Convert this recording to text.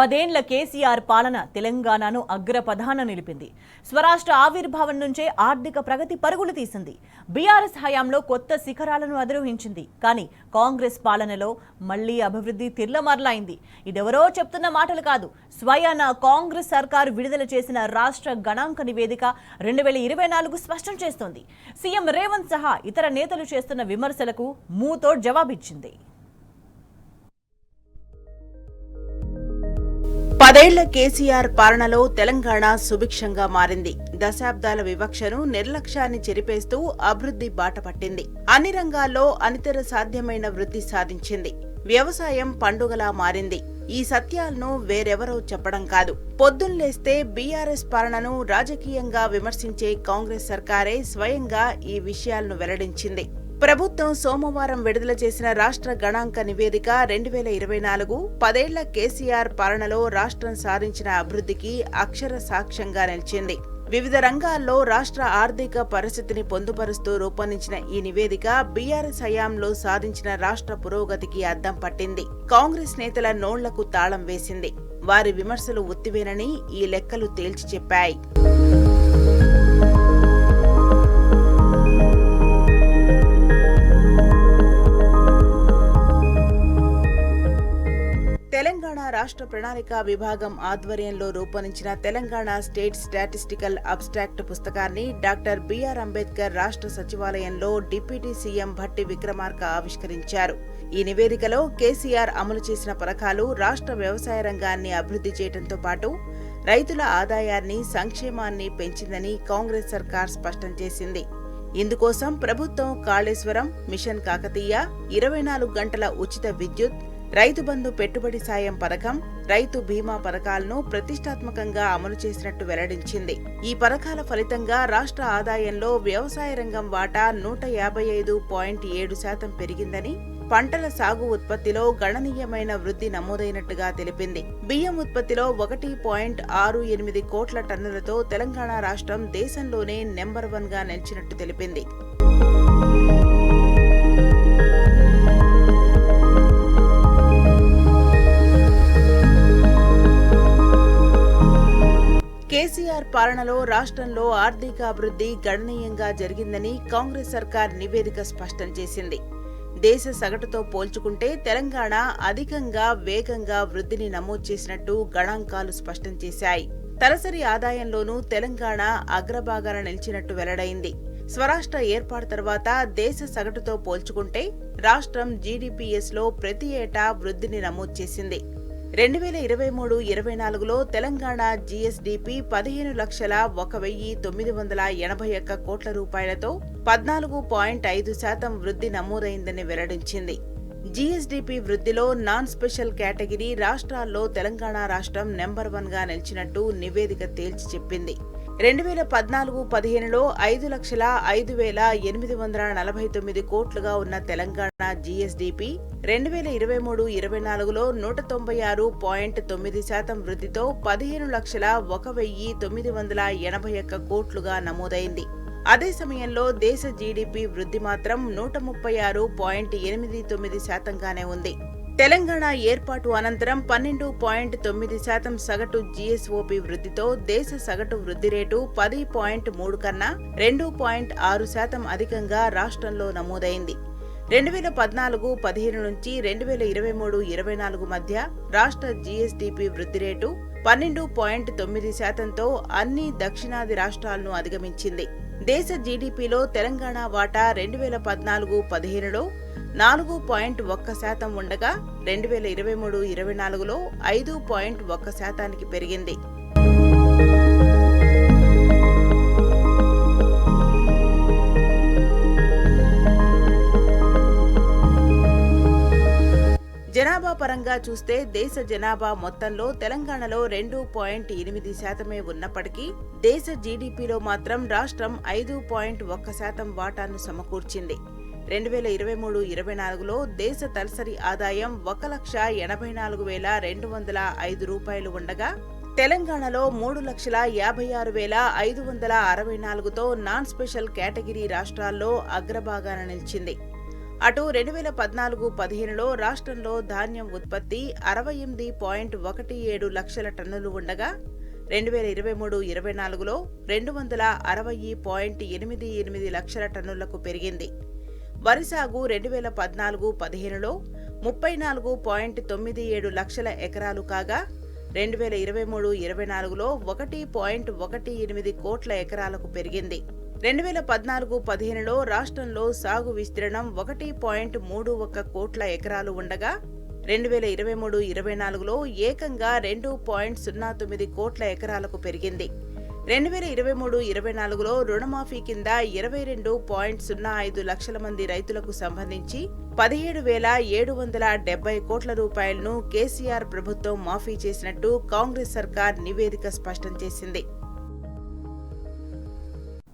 10 ఏళ్ల కేసీఆర్ పాలన తెలంగాణను అగ్రపథాన నిలిపింది. స్వరాష్ట్ర ఆవిర్భావం నుంచే ఆర్థిక ప్రగతి పరుగులు తీసింది. బీఆర్ఎస్ హయాంలో కొత్త శిఖరాలను అధిరోహించింది. కానీ కాంగ్రెస్ పాలనలో మళ్లీ అభివృద్ధి తిర్లమర్లైంది. ఇదెవరో చెప్తున్న మాటలు కాదు. స్వయాన కాంగ్రెస్ సర్కారు విడుదల చేసిన రాష్ట్ర గణాంక నివేదిక 2024 స్పష్టం చేస్తోంది. సీఎం రేవంత్ సహా ఇతర నేతలు చేస్తున్న విమర్శలకు మూతో జవాబిచ్చింది. 10 ఏళ్ల కేసీఆర్ పాలనలో తెలంగాణ సుభిక్షంగా మారింది. దశాబ్దాల వివక్షను, నిర్లక్ష్యాన్ని చెరిపేస్తూ అభివృద్ధి బాట పట్టింది. అన్ని రంగాల్లో అనితర సాధ్యమైన వృద్ధి సాధించింది. వ్యవసాయం పండుగలా మారింది. ఈ సత్యాలను వేరెవరో చెప్పడం కాదు. పొద్దున్లేస్తే బీఆర్ఎస్ పాలనను రాజకీయంగా విమర్శించే కాంగ్రెస్ సర్కారే స్వయంగా ఈ విషయాలను వెల్లడించింది. ప్రభుత్వం సోమవారం విడుదల చేసిన రాష్ట్ర గణాంక నివేదిక 2024 10 ఏళ్ల కేసీఆర్ పాలనలో రాష్ట్రం సాధించిన అభివృద్ధికి అక్షర సాక్ష్యంగా నిలిచింది. వివిధ రంగాల్లో రాష్ట్ర ఆర్థిక పరిస్థితిని పొందుపరుస్తూ రూపొందించిన ఈ నివేదిక బీఆర్ఎస్ హయాంలో సాధించిన రాష్ట్ర పురోగతికి అద్దం పట్టింది. కాంగ్రెస్ నేతల నోళ్లకు తాళం వేసింది. వారి విమర్శలు ఉత్తివేనని ఈ లెక్కలు తేల్చి చెప్పాయి. తెలంగాణ రాష్ట్ర ప్రణాళిక విభాగం ఆధ్వర్యంలో రూపొందించిన తెలంగాణ స్టేట్ స్టాటిస్టికల్ అబ్స్ట్రాక్ట్ పుస్తకాన్ని డాక్టర్ బిఆర్ అంబేద్కర్ రాష్ట్ర సచివాలయంలో డిప్యూటీ సీఎం భట్టి విక్రమార్క ఆవిష్కరించారు. ఈ నివేదికలో కేసీఆర్ అమలు చేసిన పథకాలు రాష్ట్ర వ్యవసాయ రంగాన్ని అభివృద్ధి చేయడంతో పాటు రైతుల ఆదాయాన్ని, సంక్షేమాన్ని పెంచిందని కాంగ్రెస్ సర్కార్ స్పష్టం చేసింది. ఇందుకోసం ప్రభుత్వం కాళేశ్వరం, మిషన్ కాకతీయ, 24 గంటల ఉచిత విద్యుత్, రైతు బంధు పెట్టుబడి సాయం పథకం, రైతు బీమా పథకాలను ప్రతిష్టాత్మకంగా అమలు చేసినట్టు వెల్లడించింది. ఈ పథకాల ఫలితంగా రాష్ట్ర ఆదాయంలో వ్యవసాయ రంగం వాటా 155.7% పెరిగిందని, పంటల సాగు ఉత్పత్తిలో గణనీయమైన వృద్ధి నమోదైనట్టుగా తెలిపింది. బియ్యం ఉత్పత్తిలో 1.68 కోట్ల టన్నులతో తెలంగాణ రాష్ట్రం దేశంలోనే నెంబర్ 1గా నిలిచినట్టు తెలిపింది. కేసీఆర్ పాలనలో రాష్ట్రంలో ఆర్థికాభివృద్ధి గణనీయంగా జరిగిందని కాంగ్రెస్ సర్కార్ నివేదిక స్పష్టం చేసింది. దేశ సగటుతో పోల్చుకుంటే తెలంగాణ అధికంగా, వేగంగా వృద్ధిని నమోదు చేసినట్టు గణాంకాలు స్పష్టం చేశాయి. తలసరి ఆదాయంలోనూ తెలంగాణ అగ్రభాగాన నిలిచినట్టు వెల్లడైంది. స్వరాష్ట్ర ఏర్పాటు తర్వాత దేశ సగటుతో పోల్చుకుంటే రాష్ట్రం జీడీపీఎస్లో ప్రతి ఏటా వృద్ధిని నమోదు చేసింది. 2023-24లో తెలంగాణ జీఎస్డీపీ 15,01,981 కోట్ల రూపాయలతో 14.5% వృద్ధి నమోదైందని వెల్లడించింది. జీఎస్డీపీ వృద్ధిలో నాన్ స్పెషల్ కేటగిరీ రాష్ట్రాల్లో తెలంగాణ రాష్ట్రం నెంబర్ 1గా నిలిచినట్టు నివేదిక తేల్చి చెప్పింది. 2014-15లో 5,05,849 కోట్లుగా ఉన్న తెలంగాణ జీఎస్డీపీ 2023-24లో 196.9% వృద్ధితో 15,01,981 కోట్లుగా నమోదైంది. అదే సమయంలో దేశ జీడీపీ వృద్ధి మాత్రం 134.89%గానే ఉంది. తెలంగాణ ఏర్పాటు అనంతరం 12.9% సగటు జీఎస్ఓపీ వృద్ధితో దేశ సగటు వృద్ధి రేటు 10.3 కన్నా 2.6% అధికంగా రాష్ట్రంలో నమోదైంది. 2014-15 నుంచి 2023-24 మధ్య రాష్ట్ర జీఎస్డీపీ వృద్ధి రేటు 12.9%తో అన్ని దక్షిణాది రాష్ట్రాలను అధిగమించింది. దేశ జీడీపీలో తెలంగాణ వాటా 2014-15లో 4.1% ఉండగా 2023-24లో 5.1%కి పెరిగింది. జనాభా పరంగా చూస్తే దేశ జనాభా మొత్తంలో తెలంగాణలో 2.8% ఉన్నప్పటికీ దేశ జీడీపీలో మాత్రం రాష్ట్రం 5.1% వాటాను సమకూర్చింది. 2023-24లో దేశ తలసరి ఆదాయం 1,84,205 రూపాయలు ఉండగా తెలంగాణలో 3,56,564తో నాన్ స్పెషల్ కేటగిరీ రాష్ట్రాల్లో అగ్రభాగాన నిలిచింది. అటు 2014-15లో రాష్ట్రంలో ధాన్యం ఉత్పత్తి 68.17 లక్షల టన్నులు ఉండగా 2023-24లో 260.88 లక్షల టన్నులకు పెరిగింది. వరి సాగు 2014-15లో 34.97 లక్షల ఎకరాలు కాగా 2023-24లో 1.18 కోట్ల ఎకరాలకు పెరిగింది. 2014-15లో రాష్ట్రంలో సాగు విస్తీర్ణం 1.31 కోట్ల ఎకరాలు ఉండగా 2023-24లో ఏకంగా 2.09 కోట్ల ఎకరాలకు పెరిగింది. 2023-24లో రుణమాఫీ కింద 22.05 లక్షల మంది రైతులకు సంబంధించి 17,770 కోట్ల రూపాయలను కేసీఆర్ ప్రభుత్వం మాఫీ చేసినట్టు కాంగ్రెస్ సర్కార్ నివేదిక స్పష్టం చేసింది.